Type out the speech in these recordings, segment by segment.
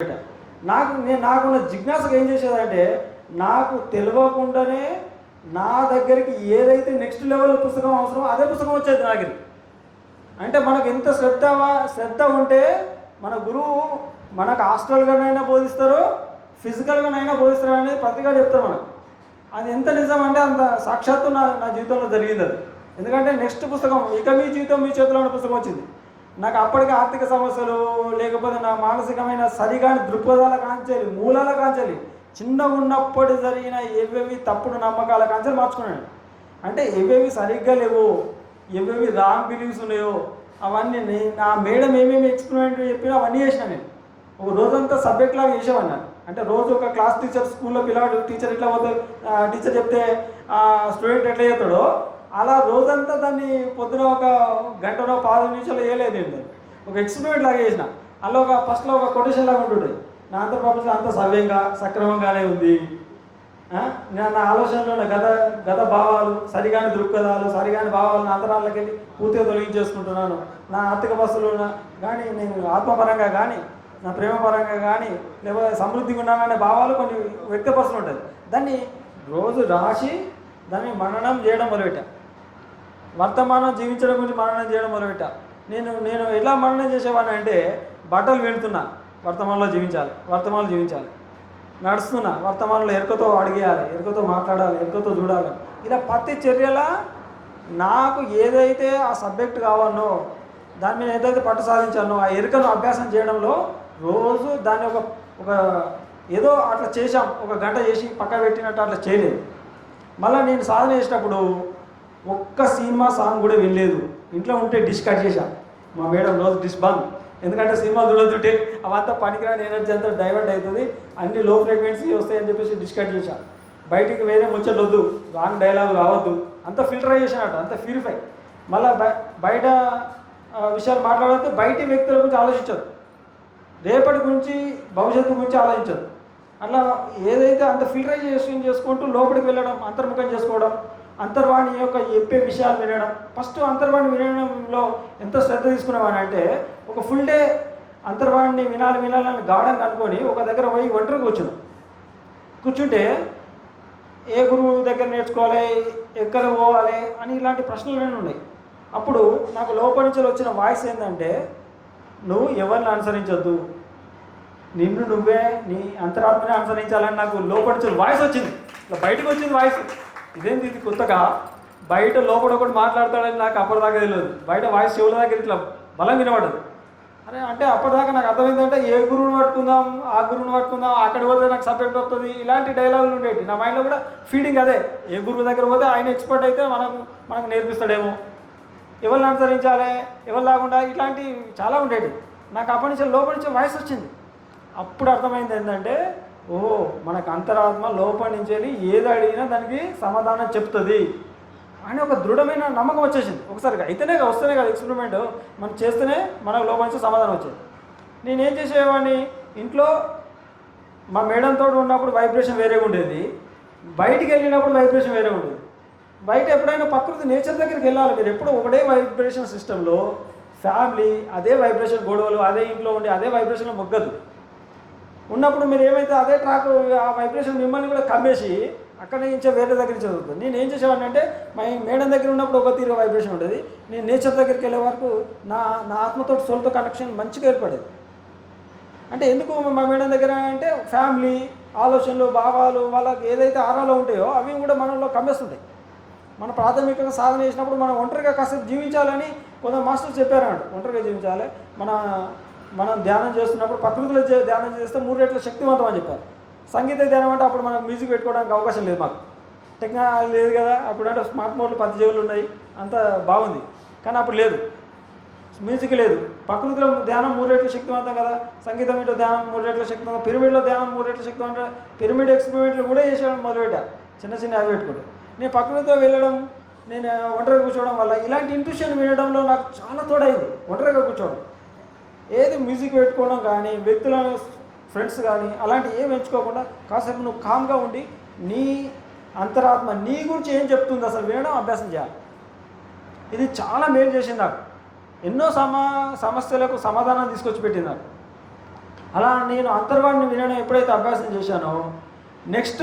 నాకున్న జిజ్ఞాసకు ఏం చేసేదంటే నాకు తెలియకుండానే నా దగ్గరికి ఏదైతే నెక్స్ట్ లెవెల్ పుస్తకం అవసరమో అదే పుస్తకం వచ్చేది నా దగ్గరికి. అంటే మనకు ఎంత శ్రద్ధ ఉంటే మన గురువు మనకు హాస్టల్గానైనా బోధిస్తారు, ఫిజికల్గానైనా బోధిస్తారు అనేది ప్రతిగా చెప్తారు మనకు. అది ఎంత నిజం అంటే అంత సాక్షాత్తు నా జీవితంలో జరిగింది అది. ఎందుకంటే నెక్స్ట్ పుస్తకం ఇక మీ జీవితం మీ చేతిలో ఉన్న పుస్తకం వచ్చింది. నాకు అప్పటికి ఆర్థిక సమస్యలు లేకపోతే నా మానసికమైన సరిగాని దృక్పథాల కాంచాలి, మూలాల కాంచాలి, చిన్నగా ఉన్నప్పుడు జరిగిన ఏవేవి తప్పుడు నమ్మకాల కాంచాలి మార్చుకున్నాను. అంటే ఏవేవి సరిగ్గా లేవో, ఏవేవి రాంగ్ బిలీవ్స్ ఉన్నాయో అవన్నీ నా మేడం ఏమేమి ఎక్స్పెరిమెంట్ చెప్పినా అవన్నీ చేసిన నేను. ఒక రోజంతా సబ్జెక్ట్ లాగా చేసేవాడిని. అంటే రోజు ఒక క్లాస్ టీచర్ స్కూల్లో పిల్లవాడు టీచర్ ఎట్లా పోతాడు, టీచర్ చెప్తే స్టూడెంట్ ఎట్లా చేస్తాడో అలా రోజంతా దాన్ని పొద్దున ఒక గంటలో 15 నిమిషాలు వేయలేదండి. ఒక ఎక్స్పెరిమెంట్ లాగా చేసిన. అలా ఫస్ట్లో ఒక కొటేషన్ లాగా ఉంటుండే, నా అంతర్ప్రపంచం అంత సవ్యంగా సక్రమంగానే ఉంది, నా ఆలోచనలో ఉన్న గత భావాలు సరిగాని దృక్పథాలు సరిగాని భావాలు నా అంతరాల్లోకి వెళ్ళి పూర్తిగా తొలగించేసుకుంటున్నాను. నా ఆర్థిక పరిస్థితులు కానీ నేను ఆత్మపరంగా కానీ నా ప్రేమపరంగా కానీ లేకపోతే సమృద్ధిగా ఉన్నాననే భావాలు కొన్ని వ్యక్తపరుస్తుంటుంది. దాన్ని రోజు రాసి దాన్ని మననం చేయడం మొదలుపెట్టా. వర్తమానం జీవించడం గురించి మననం చేయడం మొదలుపెట్టా. నేను ఎలా మననం చేసేవాడిని అంటే బట్టలు వెళ్తున్నా వర్తమానంలో జీవించాలి, నడుస్తున్నా వర్తమానంలో ఎరుకతో అడిగేయాలి, ఎరుకతో మాట్లాడాలి, ఎరుకతో చూడాలి. ఇలా ప్రతి చర్యలా నాకు ఏదైతే ఆ సబ్జెక్ట్ కావాలనో దాని మీద ఏదైతే పట్టు సాధించానో ఆ ఎరుకను అభ్యాసం చేయడంలో రోజు దాన్ని ఒక ఏదో అట్లా చేశాం, ఒక గంట చేసి పక్క పెట్టినట్టు అట్లా చేయలేదు. మళ్ళీ నేను సాధన చేసేటప్పుడు ఒక్క సినిమా సాంగ్ కూడా వినలేదు. ఇంట్లో ఉంటే డిష్ కట్ చేశాను. మా మేడం రోజు డిష్ బంద్, ఎందుకంటే సినిమాలు చూడొద్దుంటే అవంతా పనికిరాని ఎనర్జీ అంతా డైవర్ట్ అవుతుంది, అన్ని లో ఫ్రీక్వెన్సీ వస్తాయని చెప్పేసి డిష్ కట్ చేశాను. బయటికి వేరే ముచ్చట్లు వద్దు, రాంగ్ డైలాగ్ రావద్దు, అంత ఫిల్టరైజేషన్ అంత ప్యూరిఫై. మళ్ళీ బయట విషయాలు మాట్లాడద్దు, బయటి వ్యక్తుల గురించి ఆలోచించదు, రేపటి గురించి భవిష్యత్తు గురించి ఆలోచించదు. అట్లా ఏదైతే అంత ఫిల్టరైజేషన్ చేసుకుంటూ లోపలికి వెళ్ళడం, అంతర్ముఖం చేసుకోవడం, అంతర్వాణి యొక్క చెప్పే విషయాలు వినడం. ఫస్ట్ అంతర్వాణి వినడంలో ఎంత శ్రద్ధ తీసుకున్నామని అంటే ఒక ఫుల్ డే అంతర్వాణిని వినాలని గాఢంగా అనుకొని ఒక దగ్గర పోయి ఒంటరి కూర్చుంటే ఏ గురువు దగ్గర నేర్చుకోవాలి, ఎక్కడ పోవాలి అని ఇలాంటి ప్రశ్నలు ఉన్నాయి. అప్పుడు నాకు లోపలి నుంచి వచ్చిన వాయిస్ ఏంటంటే నువ్వు ఎవరిని అనుసరించొద్దు, నిన్ను నువ్వే నీ అంతరాత్మనే అనుసరించాలని నాకు లోపలి నుంచి వాయిస్ వచ్చింది. ఇట్లా బయటకు వచ్చింది వాయిస్. ఇదేంటి ఇది కొత్తగా బయట లోపల ఒకటి మాట్లాడతాడని నాకు అప్పటిదాకా తెలియదు. బయట వాయిస్ చెవుల దగ్గర ఇట్లా బలం వినబడదు. అరే అంటే అప్పటిదాకా నాకు అర్థమైందంటే ఏ గురువుని పట్టుకుందాం, ఆ గురువుని పట్టుకుందాం, అక్కడ పోతే నాకు సబ్జెక్ట్ వస్తుంది, ఇలాంటి డైలాగులు ఉండేవి నా మైండ్లో కూడా. ఫీడింగ్ అదే, ఏ గురువు దగ్గర పోతే ఆయన ఎక్స్పర్ట్ అయితే మనకు నేర్పిస్తాడేమో, ఎవరిని అనుసరించాలి, ఎవరు లేకుండా ఇట్లాంటి చాలా ఉండేవి. నాకు అప్పటి నుంచి లోపల నుంచి వాయిస్ వచ్చింది. అప్పుడు అర్థమైంది ఏంటంటే ఓహో మనకు అంతరాత్మ లోపల నుంచి వెళ్ళి ఏది అడిగినా దానికి సమాధానం చెప్తుంది అని ఒక దృఢమైన నమ్మకం వచ్చేసింది. ఒకసారిగా వస్తేనే కదా ఎక్స్పెరిమెంట్ మనం చేస్తేనే మనకు లోపల నుంచి సమాధానం వచ్చేది. నేనేం చేసేవాడిని, ఇంట్లో మా మేడంతో ఉన్నప్పుడు వైబ్రేషన్ వేరేగా ఉండేది, బయటికి వెళ్ళినప్పుడు వైబ్రేషన్ వేరే ఉండేది. బయట ఎప్పుడైనా ప్రకృతి నేచర్ దగ్గరికి వెళ్ళాలి. మీరు ఎప్పుడు ఒకటే వైబ్రేషన్ సిస్టంలో ఫ్యామిలీ అదే వైబ్రేషన్, గొడవలు అదే ఇంట్లో ఉండి అదే వైబ్రేషన్లో మొగ్గదు ఉన్నప్పుడు మీరు ఏమైతే అదే ట్రాక్ ఆ వైబ్రేషన్ మిమ్మల్ని కూడా కమ్మేసి అక్కడ నుంచి వేరే దగ్గర నుంచి చదువుతుంది. నేను ఏం చేసేవాడిని అంటే మా మేడం దగ్గర ఉన్నప్పుడు ఒక తీరు వైబ్రేషన్ ఉండేది, నేను నేచర్ దగ్గరికి వెళ్ళే వరకు నా ఆత్మతో సోల్తో కనెక్షన్ మంచిగా ఏర్పడేది. అంటే ఎందుకు మా మేడం దగ్గర అంటే ఫ్యామిలీ ఆలోచనలు భావాలు వాళ్ళకి ఏదైతే ఆరాలో ఉంటాయో అవి కూడా మనలో కమ్మేస్తుంటాయి. మన ప్రాథమికంగా సాధన చేసినప్పుడు మనం ఒంటరిగా కాసేపు జీవించాలని కొందరు మాస్టర్స్ చెప్పారన్నమాట. ఒంటరిగా జీవించాలి, మనం ధ్యానం చేస్తున్నప్పుడు ప్రకృతిలో ధ్యానం చేస్తే 3 రెట్ల శక్తివంతం అని చెప్పారు. సంగీత ధ్యానం అంటే అప్పుడు మనం మ్యూజిక్ పెట్టుకోవడానికి అవకాశం లేదు, మాకు టెక్నాలజీ లేదు కదా. అప్పుడు అంటే స్మార్ట్ ఫోన్లు 10 జేబులు ఉన్నాయి, అంత బాగుంది. కానీ అప్పుడు లేదు, మ్యూజిక్ లేదు. ప్రకృతిలో ధ్యానం 3 రెట్ల శక్తివంతం కదా, సంగీతం ఇంట్లో ధ్యానం 3 రెట్ల శక్తివంతం, పిరమిడ్లో ధ్యానం 3 రెట్ల శక్తివంతం. పిరమిడ్ ఎక్స్పెరిమెంట్లు కూడా చేసేయడం మొదలుపెట్టా, చిన్న అవి పెట్టుకుంటాం. నేను ప్రకృతితో వెళ్ళడం, నేను ఒంటరిగా కూర్చోవడం వల్ల ఇలాంటి ఇంట్యూషన్ వినడంలో నాకు చాలా తోడైంది. ఒంటరిగా కూర్చోవడం, ఏది మ్యూజిక్ పెట్టుకోవడం కానీ, వ్యక్తులను ఫ్రెండ్స్ కానీ అలాంటి ఏం ఎంచుకోకుండా కాసేపు నువ్వు కామ్గా ఉండి నీ అంతరాత్మ నీ గురించి ఏం చెప్తుంది అసలు వినడం అభ్యాసం చేయాలి. ఇది చాలా మేలు చేసింది నాకు. ఎన్నో సమస్యలకు సమాధానం తీసుకొచ్చి పెట్టింది నాకు. అలా నేను అంతర్వాణిని వినడం ఎప్పుడైతే అభ్యాసం చేశానో నెక్స్ట్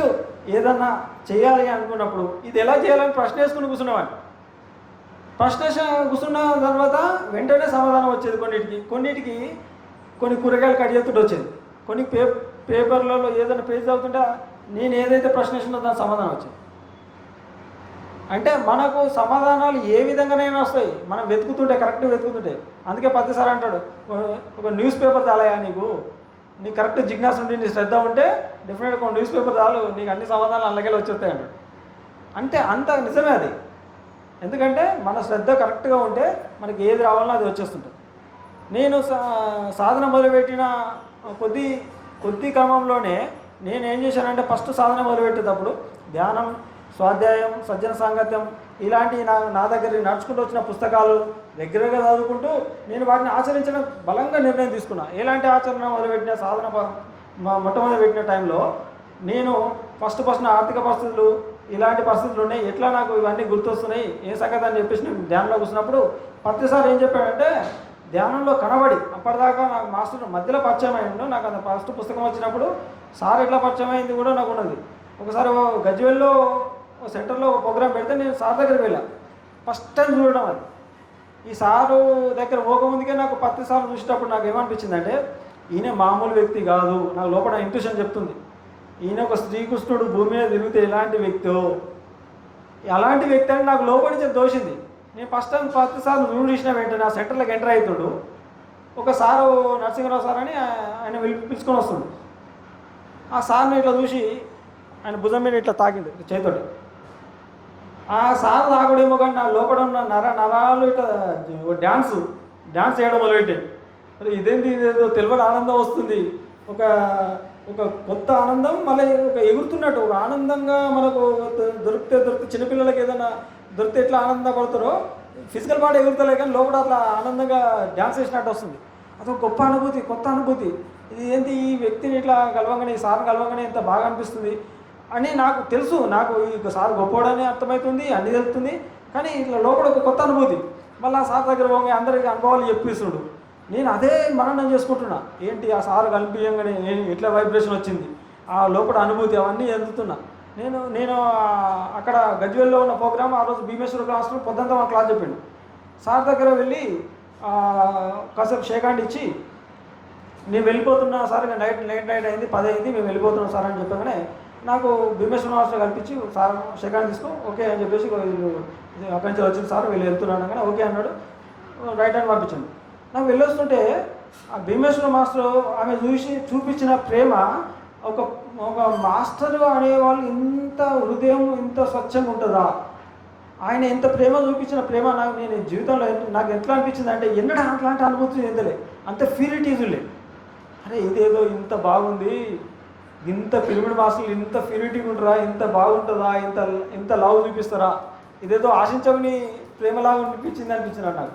ఏదన్నా చేయాలి అనుకున్నప్పుడు ఇది ఎలా చేయాలని ప్రశ్న వేసుకుని కూర్చునేవాడిని. ప్రశ్న కూర్చున్న తర్వాత వెంటనే సమాధానం వచ్చేది. కొన్నిటికి కొన్ని కూరగాయలు కట్ చేస్తుంటే వచ్చేది, కొన్ని పేపర్లలో ఏదైనా పేజ్ అవుతుంటే నేను ఏదైతే ప్రశ్న వేసినా దాని సమాధానం వచ్చేది. అంటే మనకు సమాధానాలు ఏ విధంగానైనా వస్తాయి మనం వెతుకుతుంటే, కరెక్ట్గా వెతుకుతుంటే. అందుకే ప్రతిసారి అంటాడు, ఒక న్యూస్ పేపర్ చాలయా నీకు కరెక్ట్ జిజ్ఞాస ఉండి నీ శ్రద్ధ ఉంటే డెఫినెట్గా ఒక న్యూస్ పేపర్ చాలు, నీకు అన్ని సమాధానాలు అలాగే వచ్చేస్తాయి అంటాడు. అంటే అంత నిజమే అది. ఎందుకంటే మన శ్రద్ధ కరెక్ట్గా ఉంటే మనకి ఏది రావాలో అది వచ్చేస్తుంటుంది. నేను సాధన మొదలుపెట్టిన కొద్ది క్రమంలోనే నేను ఏం చేశానంటే ఫస్ట్ సాధన మొదలుపెట్టేటప్పుడు ధ్యానం, స్వాధ్యాయం, సజ్జన సాంగత్యం ఇలాంటి నా దగ్గర నడుచుకుంటూ వచ్చిన పుస్తకాలు రెగ్యులర్గా చదువుకుంటూ నేను వాటిని ఆచరించడం బలంగా నిర్ణయం తీసుకున్నా. ఎలాంటి ఆచరణ మొదలుపెట్టిన సాధన మొట్టమొదటి పెట్టిన టైంలో నేను ఫస్ట్ ఆర్థిక పరిస్థితులు ఇలాంటి పరిస్థితులు ఉన్నాయి, ఎట్లా నాకు ఇవన్నీ గుర్తొస్తున్నాయి ఏ సంగతి అని చెప్పేసి నేను ధ్యానంలో కూర్చున్నప్పుడు ప్రతిసారి ఏం చెప్పాడంటే ధ్యానంలో కనబడి అప్పటిదాకా నాకు మాస్టర్ మధ్యలో పరిచయం అయ్యిండు. నాకు అంత ఫస్ట్ పుస్తకం వచ్చినప్పుడు సార్ ఎట్లా పరిచయం అయింది కూడా నాకు ఉన్నది. ఒకసారి గజ్వేల్లో సెంటర్లో ప్రోగ్రాం పెడితే నేను సార్ దగ్గరికి వెళ్ళాను. ఫస్ట్ టైం చూడడం అది. ఈ సారు దగ్గర పోకముందుకే నాకు ప్రతిసారి చూసేటప్పుడు నాకు ఏమనిపించిందంటే ఈయన మామూలు వ్యక్తి కాదు, నాకు లోపల ఇంట్యూషన్ చెప్తుంది. ఈయన ఒక శ్రీకృష్ణుడు భూమి మీద తిరిగితే ఎలాంటి వ్యక్తో, అలాంటి వ్యక్తి అని నాకు లోపల నుంచి దోషింది. నేను ఫస్ట్ టైం ప్రతిసారి చూసిన వెంటనే నా సెంటర్లోకి ఎంటర్ అవుతాడు. ఒక సారు నరసింహరావు సార్ అని ఆయన పిలుచుకొని వస్తుండు. ఆ సార్ని ఇట్లా చూసి ఆయన భుజం మీద ఇట్లా తాకిండు చేతోటి. ఆ సార్ తాగుడేమో కానీ నా లోపల ఉన్న నరాలు ఇట్లా డ్యాన్స్ చేయడం మొదలుపెట్టాడు. ఇదేంటి, ఇదేదో తెలియని ఆనందం వస్తుంది, ఒక కొత్త ఆనందం, మళ్ళీ ఒక ఎగురుతున్నట్టు ఒక ఆనందంగా మనకు దొరికితే చిన్నపిల్లలకి ఏదైనా దొరికితే ఎట్లా ఆనందంగా పడతారో ఫిజికల్ బాడీ ఎగురుతలే కానీ లోపల అట్లా ఆనందంగా డ్యాన్స్ చేసినట్టు వస్తుంది. అదొక గొప్ప అనుభూతి, కొత్త అనుభూతి. ఇది ఏంటి, ఈ వ్యక్తిని ఇట్లా కలవంగానే, ఈ సార్ని కలవంగానే ఎంత బాగా అనిపిస్తుంది అని నాకు తెలుసు. నాకు ఈ సార్ గొప్పవాడని అర్థమవుతుంది, అన్నీ తెలుస్తుంది. కానీ ఇట్లా లోపల ఒక కొత్త అనుభూతి. మళ్ళీ ఆ సార్ దగ్గర పోయి అందరికీ అనుభవాలు చెప్పిస్తుడు. నేను అదే మననం చేసుకుంటున్నా. ఏంటి ఆ సార్ కనిపించగానే ఎట్లా వైబ్రేషన్ వచ్చింది, ఆ లోపల అనుభూతి అవన్నీ చెందుతున్నా. నేను అక్కడ గజ్వేల్లో ఉన్న ప్రోగ్రామ్ ఆ రోజు భీమేశ్వర క్లాస్లో పొద్దుంతా మా క్లాస్ చెప్పిండు. సార్ దగ్గర వెళ్ళి కాసేపు షేక్ హ్యాండ్ ఇచ్చి నేను వెళ్ళిపోతున్నా సార్, లేట్ నైట్ అయింది, 10 అయింది, మేము వెళ్ళిపోతున్నాం సార్ అని చెప్పగానే నాకు భీమేశ్వర మాస్టర్ కల్పించి సార్ షేక్ హ్యాండ్ తీసుకో ఓకే అని చెప్పేసి అక్కడి నుంచి వచ్చింది సార్ వీళ్ళు వెళ్తున్నాను కానీ ఓకే అన్నాడు. రైట్ హ్యాండ్ పంపించాను. నాకు వెళ్ళొస్తుంటే ఆ భీమేశ్వర మాస్టర్ ఆమె చూపించిన ప్రేమ, ఒక మాస్టర్ అనేవాళ్ళు ఇంత హృదయం ఇంత స్వచ్ఛంగా ఉంటుందా, ఆయన ఎంత ప్రేమ చూపించిన ప్రేమ నేను జీవితంలో నాకు ఎట్లా అనిపించింది అంటే ఎన్నడూ అట్లాంటి అనుభూతి చెందలే, అంత ఫీలిటీజులే. అరే ఇదేదో ఇంత బాగుంది, ఇంత పిరమిడ్ మాస్టర్లు ఇంత ఫీలిటీగా ఉంటారా, ఇంత బాగుంటుందా, ఇంత లవ్ చూపిస్తారా, ఇదేదో ఆశించని ప్రేమలాగా అనిపించింది నాకు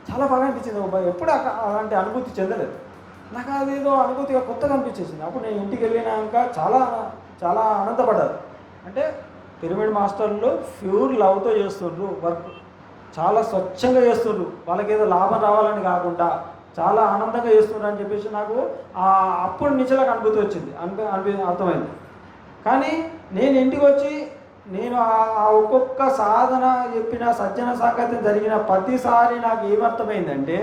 చాలా బాగా అనిపించింది. ఎప్పుడు అలాంటి అనుభూతి చెందలేదు. నాకు అదేదో అనుభూతిగా కొత్తగా అనిపించేసింది. అప్పుడు నేను ఇంటికి వెళ్ళినాక చాలా ఆనందపడ్డారు. అంటే పిరమిడ్ మాస్టర్లు ప్యూర్ లవ్తో చేస్తుండ్రు వర్క్, చాలా స్వచ్ఛంగా చేస్తుండ్రు, వాళ్ళకి ఏదో లాభం రావాలని కాకుండా చాలా ఆనందంగా చేస్తుండ్రు అని చెప్పేసి నాకు అప్పుడు నుంచి నాకు అనుభూతి వచ్చింది, అర్థమైంది. కానీ నేను ఇంటికి వచ్చి నేను ఆ ఒక్కొక్క సాధన చెప్పిన సజ్జన సాంగత్యం జరిగిన ప్రతిసారి నాకు ఏమర్థమైందంటే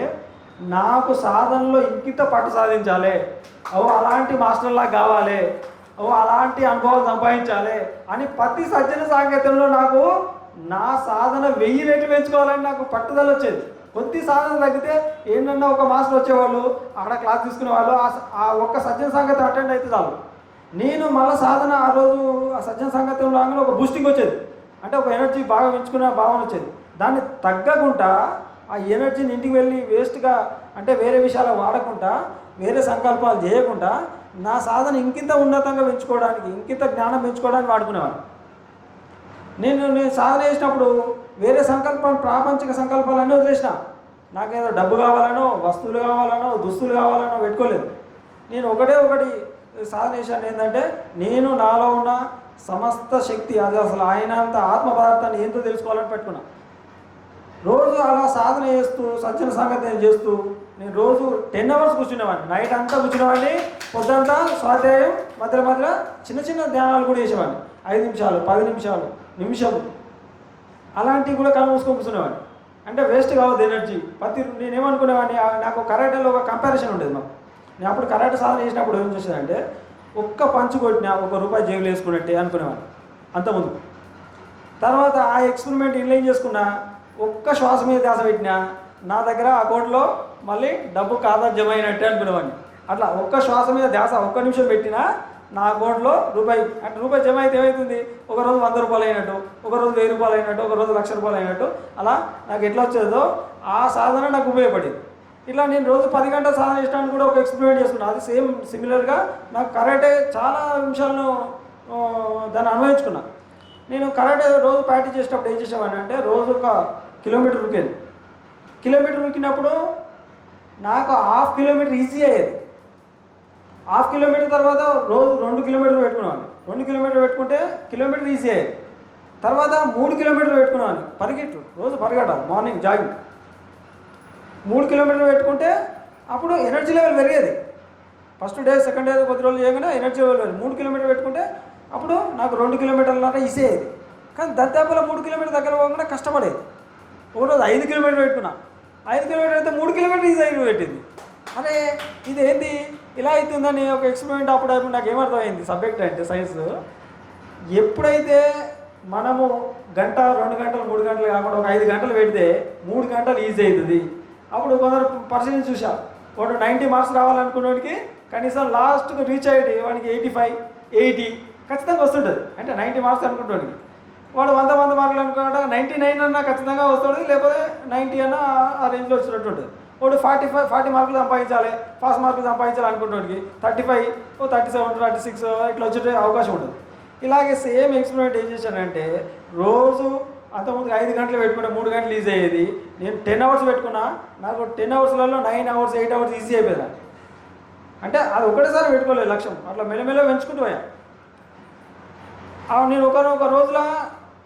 నాకు సాధనలో ఇంకింత పట్టు సాధించాలి, అలాంటి మాస్టర్లా కావాలి, అలాంటి అనుభవాలు సంపాదించాలి అని ప్రతి సజ్జన సాంగత్యంలో నాకు నా సాధన 1000 రెట్లు పెంచుకోవాలని నాకు పట్టుదల వచ్చేది. కొద్ది సాధన తగ్గితే ఏంటన్నా ఒక మాస్టర్ వచ్చేవాళ్ళు, అక్కడ క్లాస్ తీసుకునేవాళ్ళు, ఆ ఒక్క సజ్జన సాంగత్యం అటెండ్ అయితే చాలు. నేను మళ్ళీ సాధన ఆ రోజు ఆ సజ్జన సాంగత్యం లాగానే ఒక బూస్టింగ్ వచ్చేది, అంటే ఒక ఎనర్జీ బాగా పెంచుకునే భావన వచ్చేది. దాన్ని తగ్గకుండా ఆ ఎనర్జీని ఇంటికి వెళ్ళి వేస్ట్గా అంటే వేరే విషయాలు వాడకుండా, వేరే సంకల్పాలు చేయకుండా నా సాధన ఇంకింత ఉన్నతంగా పెంచుకోవడానికి, ఇంకింత జ్ఞానం పెంచుకోవడానికి వాడుకునేవాడు. నేను సాధన చేసినప్పుడు వేరే సంకల్పం, ప్రాపంచిక సంకల్పాలన్నీ వదిలేసిన. నాకేదో డబ్బు కావాలనో, వస్తువులు కావాలనో, దుస్తులు కావాలనో పెట్టుకోలేదు. నేను ఒకటి సాధన చేశాను. ఏంటంటే నేను నాలో ఉన్న సమస్త శక్తి, అది అసలు ఆయన అంత ఆత్మ పదార్థాన్ని ఏంటో తెలుసుకోవాలని పెట్టుకున్నా. రోజు అలా సాధన చేస్తూ సజ్జన సంగతి చేస్తూ నేను రోజు 10 అవర్స్ కూర్చునేవాడిని, నైట్ అంతా కూర్చునేవాడిని, పొద్దంతా స్వాధ్యాయం, మధ్యలో మధ్యలో చిన్న చిన్న ధ్యానాలు కూడా చేసేవాడిని, 5 నిమిషాలు 10 నిమిషాలు నిమిషం అలాంటివి కూడా కళ్ళు మూసుకొని కూర్చునేవాడిని. అంటే వేస్ట్ కావద్దు ఎనర్జీ. నేనేమనుకునేవాడిని, నాకు కరాటేలో ఒక కంపారిజన్ ఉండేది మాకు. నేను అప్పుడు కరాటే సాధన చేసినప్పుడు ఏం చేసేదంటే, ఒక్క పంచు కొట్టినా ₹1 జేబులు వేసుకున్నట్టే అనుకునేవాడిని అంతకుముందు. తర్వాత ఆ ఎక్స్పెరిమెంట్ ఏం చేసుకున్నా, ఒక్క శ్వాస మీద ధ్యాస పెట్టినా నా దగ్గర అకౌంట్లో మళ్ళీ డబ్బు ఖాతా జమ అయినట్టే అనుకునేవాడిని. అట్లా ఒక్క శ్వాస మీద ధ్యాస ఒక్క నిమిషం పెట్టినా నా అకౌంట్లో రూపాయి జమ అయితే ఏమవుతుంది, ఒకరోజు ₹100 అయినట్టు, ఒకరోజు ₹1000 అయినట్టు, ఒకరోజు ₹1,00,000 అయినట్టు. అలా నాకు ఎట్లా వచ్చేదో ఆ సాధన నాకు ఉపయోగపడేది. ఇట్లా నేను రోజు 10 గంటల సాధన చేయడానికి కూడా ఒక ఎక్స్పెరిమెంట్ చేసుకున్నాను. అది సిమిలర్గా నాకు కరాటే చాలా నిమిషాలను దాన్ని అన్వయించుకున్నాను. నేను కరాటే రోజు ప్రాక్టీస్ చేసేటప్పుడు ఏం చేసేవాడిని అంటే, రోజు 1 కిలోమీటర్ ఉరికేది. కిలోమీటర్ ఉరికినప్పుడు నాకు 1/2 కిలోమీటర్ ఈజీ అయ్యేది. 1/2 కిలోమీటర్ తర్వాత రోజు 2 కిలోమీటర్లు పెట్టుకునేవాడిని. 2 కిలోమీటర్లు పెట్టుకుంటే కిలోమీటర్ ఈజీ అయ్యేది. తర్వాత 3 కిలోమీటర్లు పెట్టుకునేవాడిని. రోజు పరిగెట్టాలి, మార్నింగ్ జాగింగ్. 3 కిలోమీటర్లు పెట్టుకుంటే అప్పుడు ఎనర్జీ లెవెల్ పెరిగేది. ఫస్ట్ డే సెకండ్ డే కొద్ది రోజులు చేయగానే ఎనర్జీ లెవెల్ పెరిగింది. 3 కిలోమీటర్లు పెట్టుకుంటే అప్పుడు నాకు 2 కిలోమీటర్ల ఈజీ అయ్యేది. కానీ దద్దాపులో 3 కిలోమీటర్ దగ్గర పోకుండా కష్టపడేది. ఒకరోజు 5 కిలోమీటర్లు పెట్టుకున్నా. 5 కిలోమీటర్ అయితే 3 కిలోమీటర్ ఈజీ అయిపోయి పెట్టింది. అరే ఇది ఏంది ఇలా అవుతుందని ఒక ఎక్స్పెరిమెంట్ అప్పుడు నాకు ఏమర్థమైంది, సబ్జెక్ట్ అంటే సైన్స్. ఎప్పుడైతే మనము 1 గంట 2 గంటలు 3 గంటలు కాకుండా ఒక 5 గంటలు పెడితే 3 గంటలు ఈజీ అవుతుంది. అప్పుడు కొందరు పర్సెంటేజ్ చూసా, వాడు 90 మార్క్స్ రావాలనుకున్నవాడికి కనీసం లాస్ట్కి రీచ్ అయ్యేటి వాడికి 85, 80 ఖచ్చితంగా వస్తుంటుంది. అంటే 90 మార్క్స్ అనుకుంటానికి వాడు 100 మార్కులు అనుకున్నాడు 99 అన్నా ఖచ్చితంగా వస్తుంది, లేకపోతే 90 అన్నా ఆ రేంజ్లో వచ్చినట్టు ఉంటుంది. వాడు 40 మార్కులు సంపాదించాలి, పాస్ మార్కులు సంపాదించాలి అనుకుంటున్నాడికి 35, 37, 36 ఇట్లా వచ్చే అవకాశం ఉంటుంది. ఇలాగే సేమ్ ఎక్స్పెరిమెంట్ ఏం చేశానంటే, రోజు అంతకుముందు 5 గంటలు పెట్టుకుంటే 3 గంటలు ఈజీ అయ్యేది. నేను 10 అవర్స్ పెట్టుకున్నా, నాకు 10 అవర్స్లలో 9 అవర్స్ 8 అవర్స్ ఈజీ అయిపోయింది. అంటే అది ఒకటేసారి పెట్టుకోలేదు లక్ష్యం, అట్లా మెల్లమెల్ల పెంచుకుంటూ పోయా. నేను ఒక రోజులో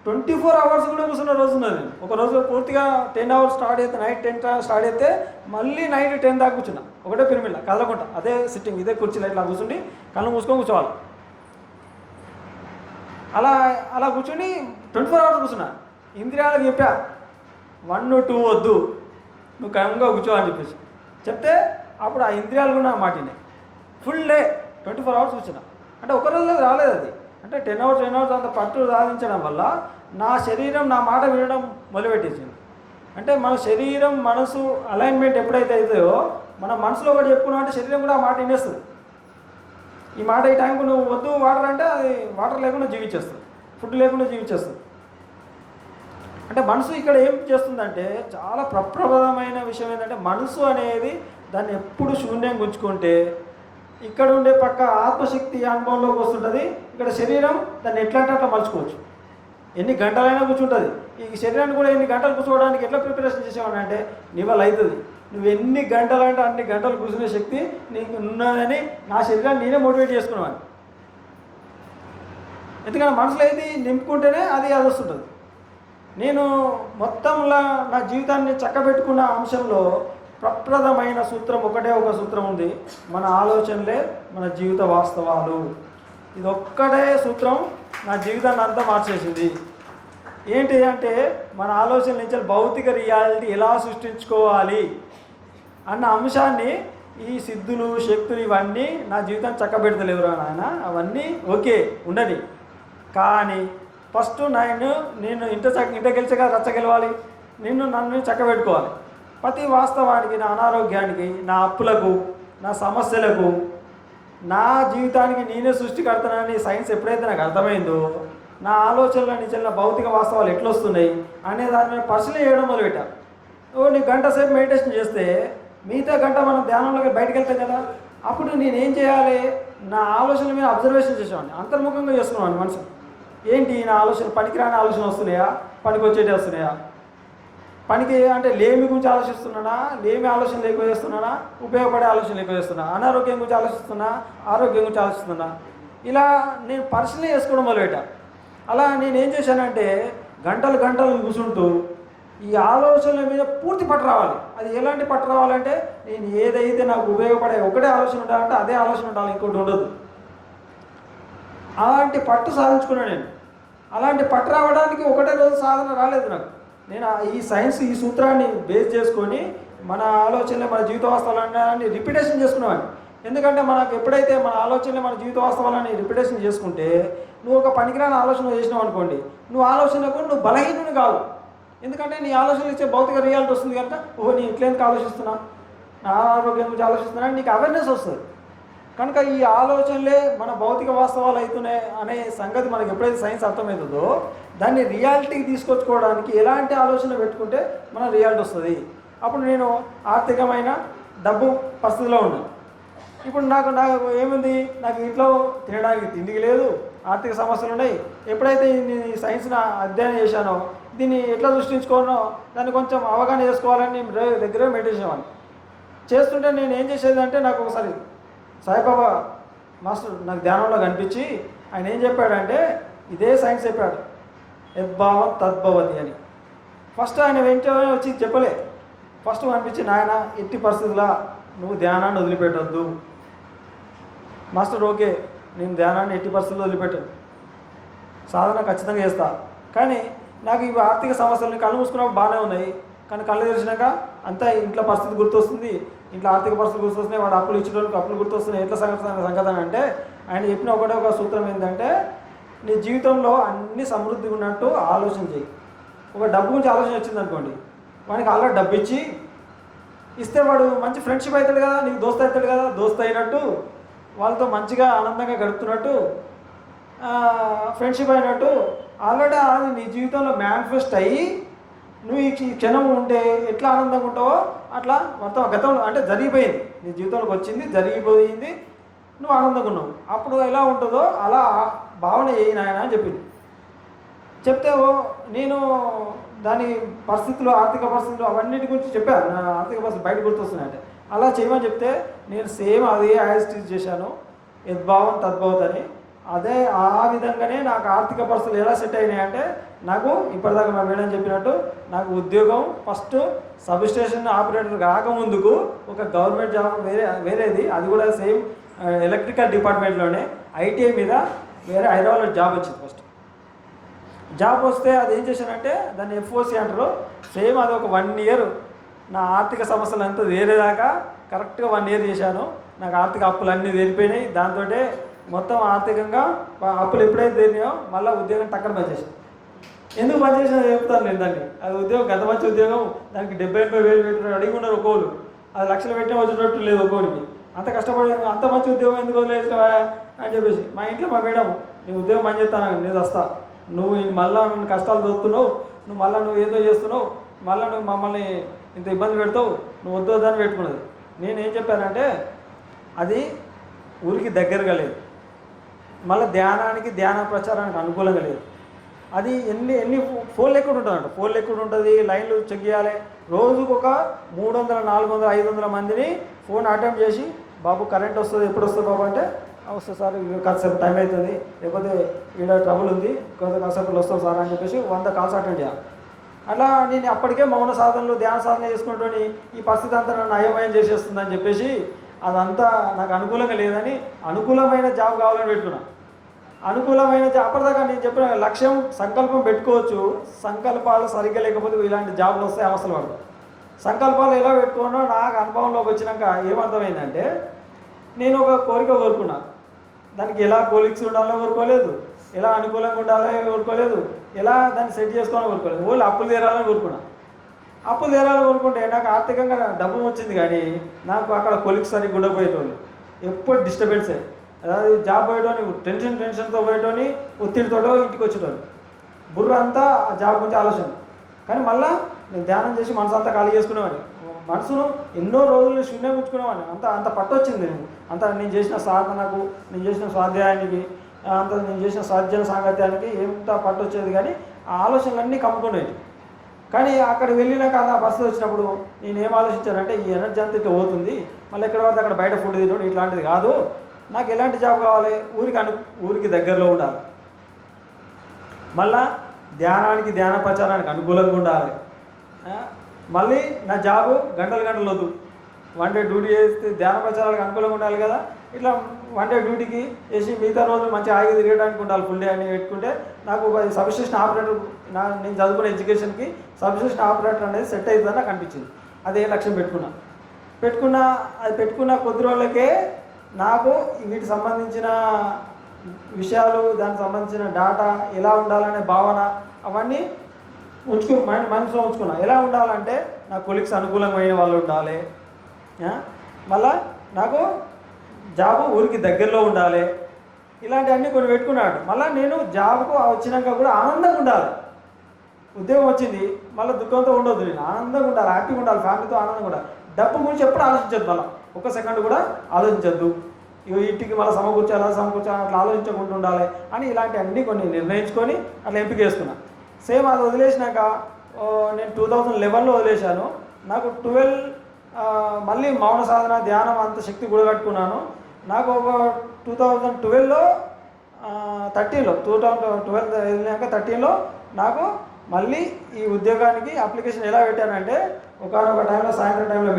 24 అవర్స్ కూడా కూర్చున్న రోజు ఉన్నది. నేను ఒక రోజు పూర్తిగా 10 అవర్స్ స్టార్ట్ అయితే, నైట్ 10 స్టార్ట్ అయితే మళ్ళీ నైట్ 10 దాకా కూర్చున్నా, ఒకటే పిరమిడ్లా కదలకుండా, అదే సిట్టింగ్, ఇదే కుర్చీలో ఇట్లా కూర్చుండి కళ్ళు మూసుకొని కూర్చోవాలి. అలా కూర్చొని 24 అవర్స్ కూర్చున్నా. ఇంద్రియాలకు చెప్పా 1, 2 వద్దు, నువ్వు క్రమంగా కూర్చో అని చెప్తే అప్పుడు ఆ ఇంద్రియాలు కూడా మాటినాయి. ఫుల్ డే 24 అవర్స్ కూర్చున్నా. అంటే ఒక రోజులో రాలేదు అది. అంటే 10 అవర్స్ అంత పట్టు సాధించడం వల్ల నా శరీరం నా మాట వినడం మొదలుపెట్టేసింది. అంటే మన శరీరం మనసు అలైన్మెంట్ ఎప్పుడైతే అవుతాయో, మన మనసులో ఒకటి చెప్పుకున్నాం అంటే శరీరం కూడా ఆ మాట వినేస్తుంది. ఈ మాట ఈ టైంకు నువ్వు వద్దు వాటర్ అంటే అది వాటర్ లేకుండా జీవించేస్తుంది, ఫుడ్ లేకుండా జీవించేస్తుంది. అంటే మనసు ఇక్కడ ఏం చేస్తుందంటే, చాలా ప్రప్రదమైన విషయం ఏంటంటే, మనసు అనేది దాన్ని ఎప్పుడు శూన్యంగా ఉంచుకుంటే ఇక్కడ ఉండే పక్క ఆత్మశక్తి అనుభవంలోకి వస్తుంటుంది. ఇక్కడ శరీరం దాన్ని ఎట్లంటే అట్లా మలుచుకోవచ్చు, ఎన్ని గంటలైనా కూర్చుంటుంది. ఈ శరీరాన్ని కూడా ఎన్ని గంటలు కూర్చోవడానికి ఎట్లా ప్రిపరేషన్ చేసేవాడిని అంటే, నీ వల్ల అవుతుంది, నువ్వు ఎన్ని గంటలు అంటే అన్ని గంటలు కూర్చునే శక్తి నీకు ఉన్నదని నా శరీరాన్ని నేనే మోటివేట్ చేసుకునేవాడిని. ఎందుకంటే మనసులో ఏది నింపుకుంటేనే అది వస్తుంటుంది. నేను మొత్తంలా నా జీవితాన్ని చక్కబెట్టుకున్న అంశంలో ప్రప్రదమైన సూత్రం ఒకటే ఒక సూత్రం ఉంది, మన ఆలోచనలే మన జీవిత వాస్తవాలు. ఇది ఒక్కటే సూత్రం నా జీవితాన్ని అంతా మార్చేసింది. ఏంటి అంటే, మన ఆలోచన నుంచి భౌతిక రియాలిటీ ఎలా సృష్టించుకోవాలి అన్న అంశాన్ని ఈ సిద్ధులు శక్తులు ఇవన్నీ నా జీవితాన్ని చక్కబెడతలేవురా నాయన, అవన్నీ ఓకే ఉండని, కానీ ఫస్ట్ నేను ఇంట గెలిచగా రచ్చ గెలవాలి, నన్ను చక్కబెట్టుకోవాలి. ప్రతి వాస్తవానికి, నా అనారోగ్యానికి, నా అప్పులకు, నా సమస్యలకు, నా జీవితానికి నేనే సృష్టికర్తనని సైన్స్ ఎప్పుడైతే నాకు అర్థమైందో, నా ఆలోచనల నుంచి నా భౌతిక వాస్తవాలు ఎట్లొస్తున్నాయి అనే దాని మీద పరిశీలన చేయడం మొదలుపెట్టాను. నీ గంట సేపు మెడిటేషన్ చేస్తే మిగతా గంట మనం ధ్యానంలోకి బయటకు వెళ్తాం కదా, అప్పుడు నేనేం చేయాలి, నా ఆలోచనల మీద అబ్జర్వేషన్ చేసేవాడిని, అంతర్ముఖంగా చేసుకున్నాను మనసు. ఏంటి నా ఆలోచన, పనికిరాని ఆలోచన వస్తున్నాయా, పనికి వచ్చేటి వస్తున్నాయా, పనికి అంటే లేమి గురించి ఆలోచిస్తున్నానా, లేమి ఆలోచనలు ఎక్కువ చేస్తున్నానా, ఉపయోగపడే ఆలోచనలు ఎక్కువ చేస్తున్నా, అనారోగ్యం గురించి ఆలోచిస్తున్నా, ఆరోగ్యం గురించి ఆలోచిస్తున్నా, ఇలా నేను పరిశీలన చేసుకోవడం మొదలుపెట్టా. అలా నేను ఏం చేశానంటే, గంటలు కూర్చుంటూ ఈ ఆలోచనల మీద పూర్తి పట్టు రావాలి. అది ఎలాంటి పట్టు రావాలంటే, నేను ఏదైతే నాకు ఉపయోగపడే ఒకటే ఆలోచన ఉండాలంటే అదే ఆలోచన ఉండాలి, ఇంకోటి ఉండదు. అలాంటి పట్టు సాధించుకున్నాను నేను. అలాంటి పట్టు రావడానికి ఒకటే రోజు సాధన రాలేదు నాకు. నేను ఈ సైన్స్ ఈ సూత్రాన్ని బేస్ చేసుకొని మన ఆలోచనలే మన జీవిత వాస్తవాలన్నీ రిపిటేషన్ చేసుకునేవాడిని. ఎందుకంటే మనకు ఎప్పుడైతే మన ఆలోచనలే మన జీవిత వాస్తవాలని రిపిటేషన్ చేసుకుంటే, నువ్వు ఒక పనికిరాని ఆలోచన చేసినావు అనుకోండి, నువ్వు ఆలోచనకు నువ్వు బలహీనుని కావు. ఎందుకంటే నీ ఆలోచనలు ఇచ్చే భౌతిక రియాలిటీ వస్తుంది కనుక, ఓహో నేను ఇట్లేందుకు ఆలోచిస్తున్నా, నా ఆరోగ్యం గురించి ఆలోచిస్తున్నా నీకు అవేర్నెస్ వస్తుంది. కనుక ఈ ఆలోచనలే మన భౌతిక వాస్తవాలు అవుతున్నాయి అనే సంగతి మనకి ఎప్పుడైతే సైన్స్ అర్థమవుతుందో, దాన్ని రియాలిటీకి తీసుకొచ్చుకోవడానికి ఎలాంటి ఆలోచన పెట్టుకుంటే మన రియాలిటీ వస్తుంది. అప్పుడు నేను ఆర్థికమైన డబ్బు పరిస్థితిలో ఉన్నాను. ఇప్పుడు నాకు ఏముంది, నాకు ఇంట్లో తినడానికి తిండికి లేదు, ఆర్థిక సమస్యలు ఉన్నాయి. ఎప్పుడైతే ఈ సైన్స్ని అధ్యయనం చేశానో, దీన్ని ఎట్లా సృష్టించుకోనో దాన్ని కొంచెం అవగాహన చేసుకోవాలని నేను రెగ్యులర్ మెడిటేషన్ చేస్తుంటే, నేను ఏం చేసేదంటే, నాకు ఒకసారి సాయిబాబా మాస్టర్ నాకు ధ్యానంలో కనిపించి ఆయన ఏం చెప్పాడంటే, ఇదే సైన్స్ చెప్పాడు, యద్భావం తద్భవతి అని. ఫస్ట్ ఆయన వెంటనే వచ్చి చెప్పలే, ఫస్ట్ అనిపించి, నాయన ఎట్టి పరిస్థితుల్లో నువ్వు ధ్యానాన్ని వదిలిపెట్టద్దు. మాస్టర్ ఓకే, నేను ధ్యానాన్ని ఎట్టి పరిస్థితుల్లో వదిలిపెట్టాను, సాధన ఖచ్చితంగా చేస్తా. కానీ నాకు ఇవి ఆర్థిక సమస్యలని కళ్ళు మూసుకున్నప్పుడు బాగానే ఉన్నాయి, కానీ కళ్ళు తెరిచినాక అంతా ఇంట్లో పరిస్థితి గుర్తొస్తుంది, ఇంట్లో ఆర్థిక పరిస్థితులు గుర్తొస్తున్నాయి, వాడు అప్పులు ఇచ్చేటోళ్ళకి అప్పులు గుర్తొస్తున్నాయి. ఎట్లా సంగతి అంటే, ఆయన చెప్పిన ఒక సూత్రం ఏంటంటే, నీ జీవితంలో అన్ని సమృద్ధిగా ఉన్నట్టు ఆలోచన చేయి. ఒక డబ్బు గురించి ఆలోచన వచ్చింది అనుకోండి, వానికి ఆల్రెడీ డబ్బు ఇస్తే వాడు మంచి ఫ్రెండ్షిప్ అవుతాడు కదా, నీకు దోస్త్ అవుతాడు కదా, దోస్త్ అయినట్టు వాళ్ళతో మంచిగా ఆనందంగా గడుపుతున్నట్టు, ఫ్రెండ్షిప్ అయినట్టు ఆల్రెడీ అది నీ జీవితంలో మేనిఫెస్ట్ అయ్యి, నువ్వు ఈ క్షణం ఉంటే ఎట్లా ఆనందంగా ఉంటావో అట్లా మొత్తం గతంలో అంటే జరిగిపోయింది, నీ జీవితంలోకి వచ్చింది, జరిగిపోయింది, నువ్వు ఆనందంగా ఉన్నావు. అప్పుడు ఎలా ఉంటుందో అలా భావన చేయి నాయన అని చెప్పింది. చెప్తే నేను దాని పరిస్థితులు, ఆర్థిక పరిస్థితులు అవన్నిటి గురించి చెప్పాను. నా ఆర్థిక పరిస్థితులు బయట గుర్తొస్తున్నాయంటే అలా చేయమని చెప్తే, నేను సేమ్ అదే యాజిటీజ్ చేశాను, యద్భావం తద్భవత్ అని. అదే ఆ విధంగానే నాకు ఆర్థిక పరిస్థితులు ఎలా సెట్ అయినాయి అంటే, నాకు ఇప్పటిదాకా మా మేడం చెప్పినట్టు నాకు ఉద్యోగం ఫస్ట్ సబ్ స్టేషన్ ఆపరేటర్ కాకముందుకు ఒక గవర్నమెంట్ జాబ్ వేరేది, అది కూడా సేమ్ ఎలక్ట్రికల్ డిపార్ట్మెంట్లోనే ఐటీఐ మీద వేరే హైదరాబాద్లో జాబ్ వచ్చింది. ఫస్ట్ జాబ్ వస్తే అది ఏం చేశానంటే, దాన్ని ఎఫ్ఓసి అంటారు, సేమ్ అది ఒక 1 year నా ఆర్థిక సమస్యలు అంతా వేరేదాకా కరెక్ట్గా 1 year చేశాను. నాకు ఆర్థిక అప్పులు అన్నీ తీరిపోయినాయి. దాంతో మొత్తం ఆర్థికంగా అప్పులు ఎప్పుడైతే తీరినాయో మళ్ళీ ఉద్యోగం టక్కన పనిచేసాను. ఎందుకు పనిచేసినా చెప్తాను నేను దాన్ని. అది ఉద్యోగం గత మంచి ఉద్యోగం, దానికి 70-80 వేలు అడిగి ఉన్నారు ఒక్కోళ్ళు, అది లక్షలు పెట్టినా వచ్చేటట్టు లేదు ఒక్కోడికి. అంత కష్టపడి అంత మంచి ఉద్యోగం ఎందుకు వదిలేసినావా అని చెప్పేసి మా ఇంట్లో మా మేడం, నీ ఉద్యోగం పని చేస్తాను, నేను వస్తా, నువ్వు మళ్ళీ నన్ను కష్టాలు దొరుకుతున్నావు, నువ్వు ఏదో చేస్తున్నావు, మళ్ళీ నువ్వు మమ్మల్ని ఇంత ఇబ్బంది పెడతావు, నువ్వు వద్దని పెట్టుకున్నది. నేనేం చెప్పానంటే, అది ఊరికి దగ్గరగా లేదు, మళ్ళీ ధ్యాన ప్రచారానికి అనుకూలంగా లేదు. అది ఎన్ని ఫోన్లు ఎక్కువ ఉంటుందంట, ఫోన్లు ఎక్కువ ఉంటుంది, లైన్లు చెక్ చేయాలి. రోజుకు ఒక 300, 400, 500 మందిని ఫోన్ అటెంప్ట్ చేసి, బాబు కరెంట్ వస్తుంది, ఎప్పుడు వస్తుంది బాబు అంటే, వస్తుంది సార్, కాసేపు టైం అవుతుంది, లేకపోతే ఈడ ట్రబుల్ ఉంది, కాసేపు వస్తాం సార్ అని చెప్పేసి 100 కాల్స్ అటెండ్ చేయాలి. అలా నేను అప్పటికే మౌన సాధనలు ధ్యాన సాధన చేసుకుంటూ ఈ పరిస్థితి అంతా నన్ను అయోమయం చేసేస్తుందని చెప్పేసి, అదంతా నాకు అనుకూలంగా లేదని అనుకూలమైన జాబ్ కావాలని పెట్టుకున్నా. అనుకూలమైన జాబ్ అప్పటిదాకా నేను చెప్పిన లక్ష్యం, సంకల్పం పెట్టుకోవచ్చు, సంకల్పాలు సరిగ్గా లేకపోతే ఇలాంటి జాబ్లు వస్తే అవసరం పడదు. సంకల్పాలు ఎలా పెట్టుకోనో నాకు అనుభవంలోకి వచ్చినాక ఏమర్థమైందంటే, నేను ఒక కోరిక కోరుకున్నా, దానికి ఎలా కోలిక్స్ ఉండాలో కోరుకోలేదు, ఎలా అనుకూలంగా ఉండాలో కోరుకోలేదు, ఎలా దాన్ని సెట్ చేసుకోవాలని కోరుకోలేదు, ఓన్లీ అప్పులు తీరాలని కోరుకున్నా. అప్పులు తీరాలని కోరుకుంటే నాకు ఆర్థికంగా డబ్బు వచ్చింది, కానీ నాకు అక్కడ కొలిక్స్ సరిగ్గా ఉండకపోయేటోళ్ళు, ఎప్పుడు డిస్టర్బెన్సే. అதாவது జాబ్ పోయేటోని టెన్షన్తో పోయేటోని, ఒత్తిడితో ఇంటికి వచ్చేటోళ్ళు, బుర్ర అంతా ఆ జాబ్ గురించి ఆలోచన. కానీ మళ్ళీ నేను ధ్యానం చేసి మనసు అంతా ఖాళీ చేసుకునేవాడిని, మనసును ఎన్నో రోజులు శూన్యం ఉంచుకునేవాడిని. అంత పట్టు వచ్చింది. నేను చేసిన సాధనకు, నేను చేసిన స్వాధ్యాయానికి, నేను చేసిన సాధ్యన సాంగత్యానికి ఎంత పట్టు వచ్చేది, కానీ ఆ ఆలోచనలన్నీ కమ్ముకునేవి. కానీ అక్కడ వెళ్ళినాక ఆ పరిస్థితి వచ్చినప్పుడు నేను ఏం ఆలోచించానంటే, ఈ ఎనర్జీ అంతా ఇట్లా పోతుంది, మళ్ళీ ఎక్కడ పడితే అక్కడ బయట ఫుడ్ తినడం ఇట్లాంటిది కాదు, నాకు ఎలాంటి జాబ్ కావాలి, ఊరికి దగ్గరలో ఉండాలి, మళ్ళా ధ్యాన ప్రచారానికి అనుకూలంగా ఉండాలి, మళ్ళీ నా జాబు గంటలు గంటలు వద్దు, వన్ డే డ్యూటీ చేస్తే ధ్యాన ప్రచారాలకు అనుకూలంగా ఉండాలి కదా, ఇట్లా వన్ డే డ్యూటీకి వేసి మిగతా రోజులు మంచిగా ఆగి తిరగడానికి ఉండాలి ఫుల్ డే అని పెట్టుకుంటే నాకు ఒక సబ్స్టేషన్ ఆపరేటర్ నేను చదువుకునే ఎడ్యుకేషన్కి సబ్స్టేషన్ ఆపరేటర్ అనేది సెట్ అవుతుందని నాకు అనిపించింది. అదే లక్ష్యం పెట్టుకున్న కొద్ది రోజులకే నాకు వీటికి సంబంధించిన విషయాలు, దానికి సంబంధించిన డాటా ఎలా ఉండాలనే భావన అవన్నీ మనసులో ఉంచుకున్నా. ఎలా ఉండాలంటే నా కొలీగ్స్ అనుకూలమైన వాళ్ళు ఉండాలి, మళ్ళా నాకు జాబు ఊరికి దగ్గరలో ఉండాలి, ఇలాంటివన్నీ కొన్ని పెట్టుకున్నాడు. మళ్ళీ నేను జాబ్కు వచ్చినాక కూడా ఆనందంగా ఉండాలి. ఉద్యోగం వచ్చింది మళ్ళీ దుఃఖంతో ఉండొద్దు, నేను ఆనందంగా ఉండాలి, హ్యాపీగా ఉండాలి, ఫ్యామిలీతో ఆనందంగా ఉండాలి. డబ్బు గురించి ఎప్పుడు ఆలోచించద్దు, మళ్ళీ ఒక్క సెకండ్ కూడా ఆలోచించద్దు. ఇంటికి మళ్ళీ సమకూర్చాలి అట్లా ఆలోచించకుండా ఉండాలి అని ఇలాంటివన్నీ కొన్ని నిర్ణయించుకొని అట్లా ఎంపిక చేసుకున్నాను. సేమ్ అది వదిలేసినాక నేను 2011లో వదిలేశాను. నాకు 12 మళ్ళీ మౌన సాధన ధ్యానం అంత శక్తి కూడగట్టుకున్నాను. నాకు ఒక 2012లో 2012 వెళ్ళినాక 13లో నాకు మళ్ళీ ఈ ఉద్యోగానికి అప్లికేషన్ ఎలా పెట్టానంటే, ఒకనొక టైంలో సాయంత్రం టైంలో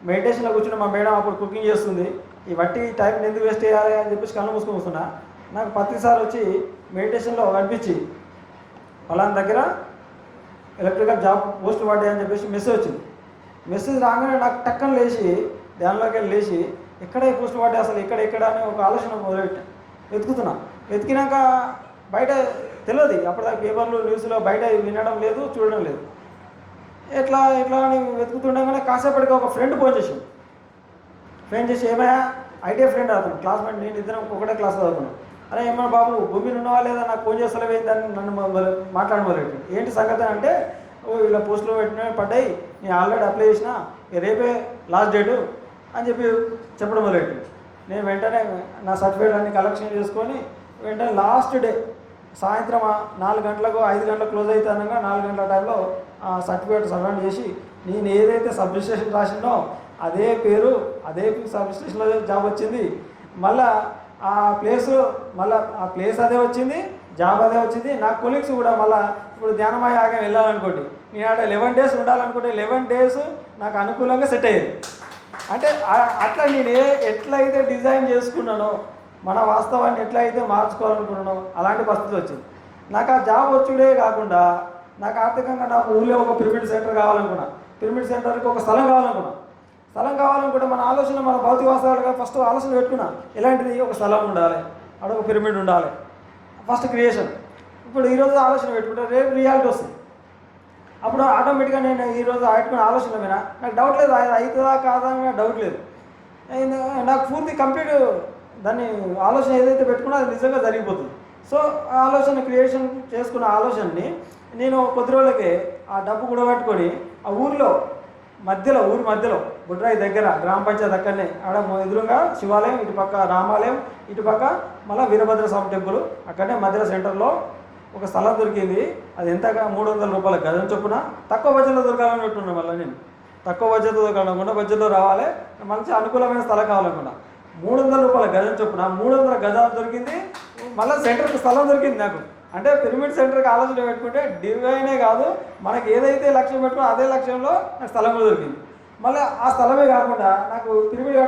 మెడిటేషన్లో కూర్చున్న మా మేడం అప్పుడు కుకింగ్ చేస్తుంది. ఈ వట్టి టైంని ఎందుకు వేస్ట్ చేయాలి అని చెప్పేసి కళ్ళు మూసుకొని వస్తున్నా. నాకు ప్రతిసారి వచ్చి మెడిటేషన్లో కనిపించి వాళ్ళని దగ్గర ఎలక్ట్రికల్ జాబ్ పోస్ట్ పడ్డాయి అని చెప్పేసి మెసేజ్ వచ్చింది. మెసేజ్ రాగానే నాకు టక్కన లేచి ధ్యానంలోకి వెళ్ళి లేచి ఎక్కడ పోస్ట్ పడ్డాయి అసలు ఎక్కడ అని ఒక ఆలోచన మొదలుపెట్టాను. వెతికినాక బయట తెలియదు, అప్పటిదాకా పేపర్లు న్యూస్లో బయట వినడం లేదు, చూడడం లేదు. ఎట్లా అని వెతుకుతుండగానే కాసేపటికి ఒక ఫ్రెండ్ ఫోన్ చేసి ఏమయ్యా ఐటీఐ ఫ్రెండ్ అవుతాను, క్లాస్మేట్, నేను ఇద్దరం ఒకటే క్లాస్ చదువుకున్నాను. అరే ఏమన్నా బాబు భూమిని ఉన్నవా లేదా, నాకు ఫోన్ చేస్తలేవేందని నన్ను మాట్లాడడం మొదలెట్టాను. ఏంటి సంగతి అంటే, ఇలా పోస్టులో పడ్డాయి, నేను ఆల్రెడీ అప్లై చేసిన, రేపే లాస్ట్ డేటు అని చెప్పడం మొదలెట్టాను. నేను వెంటనే నా సర్టిఫికేట్ అన్ని కలెక్షన్ చేసుకొని వెంటనే లాస్ట్ డే సాయంత్రం 4 గంటలకు 5 గంటలకు క్లోజ్ అవుతానగా 4 గంటల టైంలో ఆ సర్టిఫికేట్ సబ్మిట్ చేసి, నేను ఏదైతే సబ్ రిజిస్ట్రేషన్ రాసిందో అదే పేరు అదే సబ్ రిజిస్ట్రేషన్లో జాబ్ వచ్చింది. మళ్ళీ ఆ ప్లేస్ అదే వచ్చింది, జాబ్ అదే వచ్చింది. నా కొలీగ్స్ కూడా మళ్ళీ ఇప్పుడు ధ్యానమయ ఆగం వెళ్ళాలనుకోండి, నేను ఆడ 11 days ఉండాలనుకుంటే 11 days నాకు అనుకూలంగా సెట్ అయ్యేది. అంటే అట్లా నేను ఎట్లయితే డిజైన్ చేసుకున్నానో, మన వాస్తవాన్ని ఎట్లయితే మార్చుకోవాలనుకున్నానో అలాంటి పరిస్థితి వచ్చింది. నాకు ఆ జాబ్ వచ్చుడే కాకుండా నాకు ఆర్థికంగా నాకు ఊళ్ళో ఒక పిరమిడ్ సెంటర్ కావాలనుకున్నా, పిరమిడ్ సెంటర్కి ఒక స్థలం కావాలనుకుంటే మన ఆలోచన, మన భౌతిక వాస్తవాలుగా ఫస్ట్ ఆలోచన పెట్టుకున్నా. ఎలాంటిది, ఒక స్థలం ఉండాలి, అక్కడ ఒక పిరమిడ్ ఉండాలి, ఫస్ట్ క్రియేషన్. ఇప్పుడు ఈరోజు ఆలోచన పెట్టుకుంటే రేపు రియాలిటీ వస్తుంది. అప్పుడు ఆటోమేటిక్గా నేను ఈరోజు పెట్టుకున్న ఆలోచన మీద నాకు డౌట్ లేదు, అవుతుందా కాదా అని డౌట్ లేదు. నాకు పూర్తి కంప్లీట్ దాన్ని ఆలోచన ఏదైతే పెట్టుకున్నా అది నిజంగా జరిగిపోతుంది. సో ఆ ఆలోచన క్రియేషన్ చేసుకున్న ఆలోచనని నేను కొద్ది రోజులకే ఆ డబ్బు కూడబెట్టుకొని ఆ ఊరి మధ్యలో బుడ్రాయి దగ్గర గ్రామ పంచాయతీ అక్కడనే ఆడ ఎదురుగా శివాలయం, ఇటుపక్క రామాలయం, ఇటుపక్క మళ్ళీ వీరభద్ర స్వామి టెంపుల్, అక్కడనే మధ్యలో సెంటర్లో ఒక స్థలం దొరికింది. అది ఎంతగా 300 రూపాయల గజం చొప్పున తక్కువ బడ్జెట్లో దొరకాలని పెట్టుకున్నాను. మళ్ళీ నేను తక్కువ బడ్జెట్లో దొరకాలనుకున్నా, బడ్జెట్లో రావాలి, మంచి అనుకూలమైన స్థలం కావాలనుకున్నా. 300 రూపాయల గజం చొప్పున 300 గజాలు దొరికింది. మళ్ళీ సెంటర్కి స్థలం దొరికింది నాకు. అంటే పిరమిడ్ సెంటర్కి ఆలోచన పెట్టుకుంటే డివైనే కాదు, మనకి ఏదైతే లక్ష్యం పెట్టుకున్నా అదే లక్ష్యంలో నాకు స్థలం కూడా దొరికింది. మళ్ళీ ఆ స్థలమే కాకుండా నాకు పిరమిడ్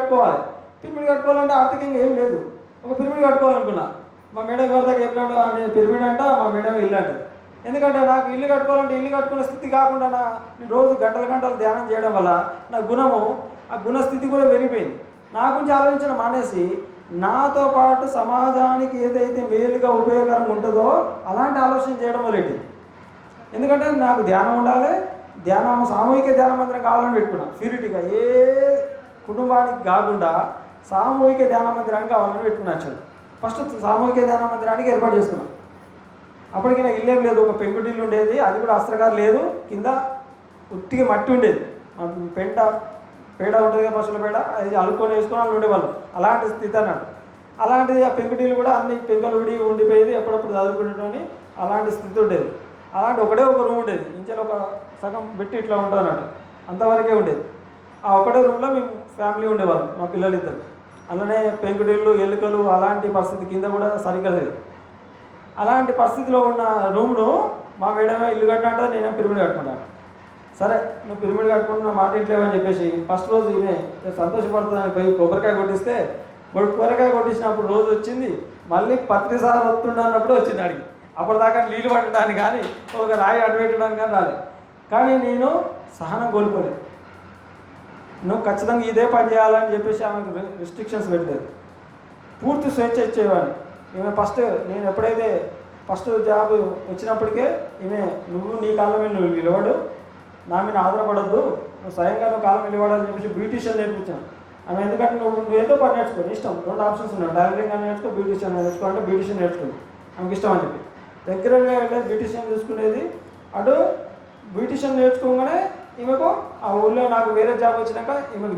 కట్టుకోవాలంటే ఆర్థికంగా ఏం లేదు, ఒక పిరమిడ్ కట్టుకోవాలనుకున్నా. మా మేడం ఎవరి దగ్గర చెప్పినాడు, నేను పిరమిడ్ అంట, మా మేడం ఇల్లు అంటది. ఎందుకంటే నాకు ఇల్లు కట్టుకోవాలంటే ఇల్లు కట్టుకునే స్థితి కాకుండా నేను రోజు గంటలు ధ్యానం చేయడం వల్ల నా ఆ గుణస్థితి కూడా పెరిగిపోయింది. నా గురించి ఆలోచించడం మానేసి నాతో పాటు సమాజానికి ఏదైతే మేలుగా ఉపయోగకరంగా ఉంటుందో అలాంటి ఆలోచన చేయడం మొదలెట్టింది. ఎందుకంటే నాకు ధ్యానం ఉండాలి, సామూహిక ధ్యాన మందిరం కావాలని పెట్టుకున్నాను. ప్యూరిటీగా ఏ కుటుంబానికి కాకుండా సామూహిక ధ్యాన మందిరానికి కావాలని పెట్టుకున్నాను. ఫస్ట్ సామూహిక ధ్యాన మందిరానికి ఏర్పాటు చేసుకున్నాను. అప్పటికి నాకు ఇల్లేం లేదు, ఒక పెంకుటిల్లు ఉండేది, అది కూడా అస్త్రగారు లేదు, కింద ఉట్టిగా మట్టి ఉండేది. పేడ ఉంటుంది కదా, పశువుల పేడ, అది అలుక్కొని వేసుకొని వాళ్ళు ఉండేవాళ్ళు. అలాంటి స్థితి అన్నాడు. అలాంటిది ఆ పెంకుటిల్లు కూడా అన్ని పెంకలు ఉండిపోయేది, ఎప్పుడప్పుడు చదువుకునేటని అలాంటి స్థితి ఉండేది. అలాంటి ఒకటే ఒక రూమ్ ఉండేది, ఇంచెలు ఒక సగం పెట్టి ఇట్లా ఉంటుంది అన్నట్టు, అంతవరకే ఉండేది. ఆ ఒకటే రూమ్లో మేము ఫ్యామిలీ ఉండేవాళ్ళం, మా పిల్లలు ఇద్దరు. అలానే పెంకుటిల్లు, ఎలుకలు అలాంటి పరిస్థితి, కింద కూడా సరిగ్గా లేదు. అలాంటి పరిస్థితిలో ఉన్న రూమ్ను మా మేడమే ఇల్లు కట్టినట్టు నేనే పిరమిడ్ కట్టుకుంటాను. సరే నువ్వు పిరమిడ్ కట్టుకుంటున్న మాట ఇంట్లేవని చెప్పేసి ఫస్ట్ రోజు ఈమె సంతోషపడుతుందని పోయి కొబ్బరికాయ కొట్టిస్తే కొబ్బరికాయ కొట్టించినప్పుడు రోజు వచ్చింది, మళ్ళీ పత్రిసారి వస్తుండ అన్నప్పుడు వచ్చింది అడిగి. అప్పటిదాకా నీళ్ళు పట్టడానికి కానీ ఒక రాయి అడ్డు పెట్టడానికి కానీ రాలేదు. కానీ నేను సహనం కోల్పోలేదు. నువ్వు ఖచ్చితంగా ఇదే పని చేయాలని చెప్పేసి ఆమెకు రిస్ట్రిక్షన్స్ పెట్టలేదు. పూర్తి స్వేచ్ఛ ఇచ్చేవాడిని. ఈమె నేను ఎప్పుడైతే ఫస్ట్ జాబ్ వచ్చినప్పటికే ఈమె నువ్వు నీ కాళ్ళ మీద నువ్వు నిలబడు, నా మీద ఆధారపడద్దు, నువ్వు స్వయంగా నువ్వు కాళ్ళ మీద నిలబడాలని చెప్పేసి బ్యూటిషియన్ నేర్పించాను ఆమె. ఎందుకంటే నువ్వు ఏదో పని నేర్చుకో, నీ ఇష్టం. 2 ఆప్షన్స్ ఉన్నాయి, టైలరింగ్ అని నేర్చుకో, బ్యూటిషియన్ నేర్చుకో అంటే బ్యూటిషియన్ నేర్చుకుంది ఆమెకి ఇష్టం అని చెప్పి. దగ్గరగా వెళ్ళేది బ్యూటిషియన్ చూసుకునేది. అటు బ్యూటిషియన్ నేర్చుకోగానే ఈమెకు ఆ ఊళ్ళో నాకు వేరే జాబ్ వచ్చినాక ఈమెకు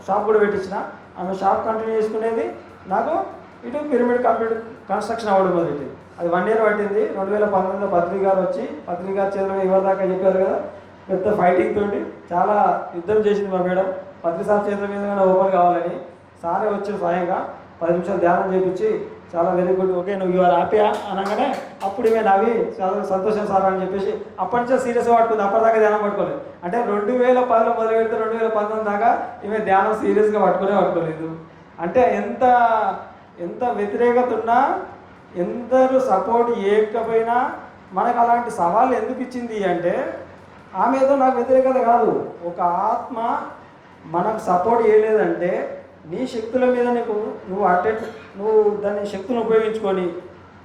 షాప్ కూడా పెట్టించిన. ఆమె షాప్ కంటిన్యూ చేసుకునేది. నాకు ఇటు పిరమిడ్ కన్స్ట్రక్షన్ అవ్వడం మొదలైంది. అది 1 year పట్టింది. 2019లో పత్రి గారు వచ్చి, పత్రి గారు చేతిలో ఎవరి దాకా చెప్పారు కదా, పెద్ద ఫైటింగ్ తోటి చాలా యుద్ధం చేసింది మా మేడం. పత్రి సార్ చేతుల మీద ఓపెన్ కావాలని సారే వచ్చి స్వయంగా 10 నిమిషాలు ధ్యానం చేయించి చాలా వెరీ గుడ్, ఓకే నువ్వు ఇవాళ హ్యాపీయా అనగానే అప్పుడు ఈమె నవ్వి చాలా సంతోషం సార్ అని చెప్పేసి అప్పటి నుంచే సీరియస్గా పట్టుకుంది. అప్పటిదాకా ధ్యానం పట్టుకోలేదు. అంటే 2010లో మొదలు పెడితే 2019 దాకా ఈమె ధ్యానం సీరియస్గా పట్టుకోలేదు. అంటే ఎంత వ్యతిరేకత ఉన్నా, ఎందరూ సపోర్ట్ చేయకపోయినా మనకు అలాంటి సవాళ్ళు ఎందుకు ఇచ్చింది అంటే, ఆమె ఏదో నాకు వ్యతిరేకత కాదు, ఒక ఆత్మ మనకు సపోర్ట్ చేయలేదంటే నీ శక్తుల మీద నువ్వు దాని శక్తిని ఉపయోగించుకొని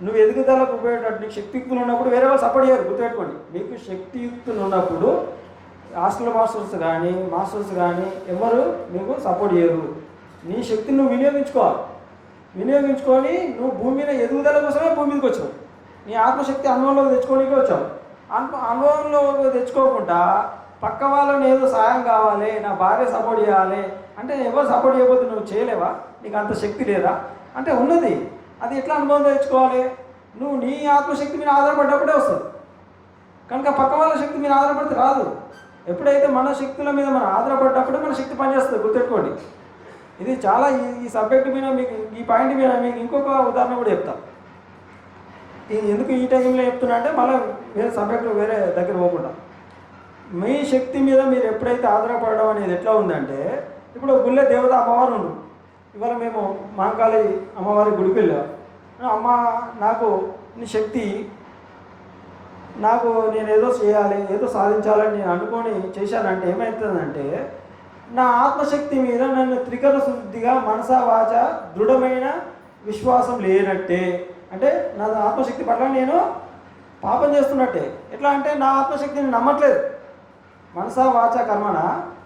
నువ్వు ఎదుగుదలకు ఉపయోగపడేటట్టు నీకు శక్తియుక్తులు ఉన్నప్పుడు వేరే వాళ్ళు సపోర్ట్ చేయరు. గుర్తుపెట్టుకోండి, మీకు శక్తియుక్తులు ఉన్నప్పుడు హాస్టల్ మాస్టర్స్ కానీ ఎవరు మీకు సపోర్ట్ చేయరు. నీ శక్తిని నువ్వు వినియోగించుకొని నువ్వు భూమి మీద ఎదుగుదల కోసమే భూమి మీదకి వచ్చావు. నీ ఆత్మశక్తి అనుభవంలోకి తెచ్చుకోవడానికి వచ్చావు. అనుభవంలో తెచ్చుకోకుండా పక్క వాళ్ళని ఏదో సాయం కావాలి, నా భార్య సపోర్ట్ చేయాలి అంటే ఎవరు సపోర్ట్ చేయకపోతే నువ్వు చేయలేవా? నీకు అంత శక్తి లేదా అంటే ఉన్నది. అది ఎట్లా అనుభవం తెచ్చుకోవాలి? నువ్వు నీ ఆత్మశక్తి మీద ఆధారపడ్డప్పుడే వస్తుంది. కనుక పక్క వాళ్ళ శక్తి మీద ఆధారపడితే రాదు. ఎప్పుడైతే మన శక్తుల మీద మనం ఆధారపడ్డప్పుడే మన శక్తి పనిచేస్తుంది. గుర్తుపెట్టుకోండి. ఇది చాలా ఈ సబ్జెక్ట్ మీద మీకు ఈ పాయింట్ మీద మీకు ఇంకొక ఉదాహరణ కూడా చెప్తాను. ఎందుకు ఈ టైంలో చెప్తున్నా అంటే మళ్ళీ వేరే సబ్జెక్టు వేరే దగ్గర పోకుండా, మీ శక్తి మీద మీరు ఎప్పుడైతే ఆధారపడడం అనేది ఎట్లా ఉందంటే, ఇప్పుడు గుళ్ళే దేవత అమ్మవారు ఉండు. ఇవాళ మేము మహంకాళి అమ్మవారి గుడికి వెళ్ళాం. అమ్మ నాకు నీ శక్తి, నాకు నేను ఏదో చేయాలి, ఏదో సాధించాలని నేను అనుకొని చేశానంటే ఏమవుతుందంటే, నా ఆత్మశక్తి మీద నన్ను త్రికరణ శుద్ధిగా మనసా వాచ దృఢమైన విశ్వాసం లేనట్టే. అంటే నా ఆత్మశక్తి పట్ల నేను పాపం చేస్తున్నట్టే. ఎట్లా అంటే నా ఆత్మశక్తిని నమ్మట్లేదు, మనసా వాచ కర్మన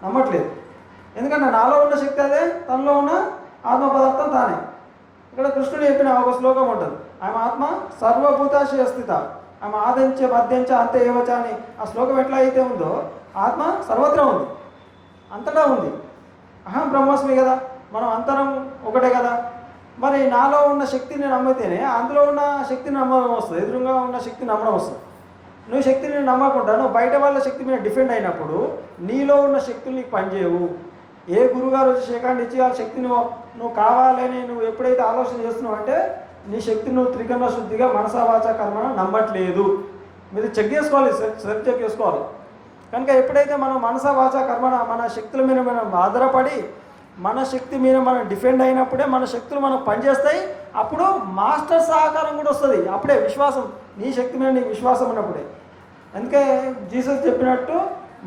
నమ్మట్లేదు. ఎందుకంటే నాలో ఉన్న శక్తి అదే, తనలో ఉన్న ఆత్మ పదార్థం తానే. ఇక్కడ కృష్ణుడు చెప్పిన ఒక శ్లోకం ఉంటుంది, ఆమె ఆత్మ సర్వభూతాశయ స్థిత, ఆమె ఆదించ మధ్యంచ అంతే ఏవచ అని. ఆ శ్లోకం ఎట్లా అయితే ఉందో ఆత్మ సర్వత్రా ఉంది, అంతటా ఉంది. అహం బ్రహ్మాస్మి కదా, మనం అంతరం ఒకటే కదా. మరి నాలో ఉన్న శక్తిని నమ్మితేనే అందులో ఉన్న శక్తిని నమ్మడం వస్తుంది, ఎదురుగా ఉన్న శక్తిని నమ్మడం వస్తుంది. నువ్వు శక్తిని నమ్మకుండా నువ్వు బయట వాళ్ళ శక్తి మీద డిఫెండ్ అయినప్పుడు నీలో ఉన్న శక్తులు నీకు పనిచేయవు. ఏ గురువుగారు వచ్చి శేఖండ్ ఇచ్చి ఆ శక్తిని నువ్వు కావాలని నువ్వు ఎప్పుడైతే ఆలోచన చేస్తున్నావు అంటే నీ శక్తిని నువ్వు త్రికరణ శుద్ధిగా మనసా వాచ కర్మను నమ్మట్లేదు. మీరు చెక్ చేసుకోవాలి, సెల్ఫ్ చెక్ చేసుకోవాలి. కనుక ఎప్పుడైతే మనం మనసా వాచ కర్మన మన శక్తుల మీద మనం ఆధారపడి మన శక్తి మీద మనం డిఫెండ్ అయినప్పుడే మన శక్తులు మనకు పనిచేస్తాయి. అప్పుడు మాస్టర్ సహకారం కూడా వస్తుంది. అప్పుడే విశ్వాసం, నీ శక్తి మీద నీకు విశ్వాసం ఉన్నప్పుడే. అందుకే జీసస్ చెప్పినట్టు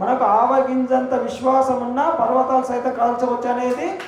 మనకు ఆవగింజంత విశ్వాసం ఉన్నా పర్వతాలు సైతం కాల్చవచ్చు అనేది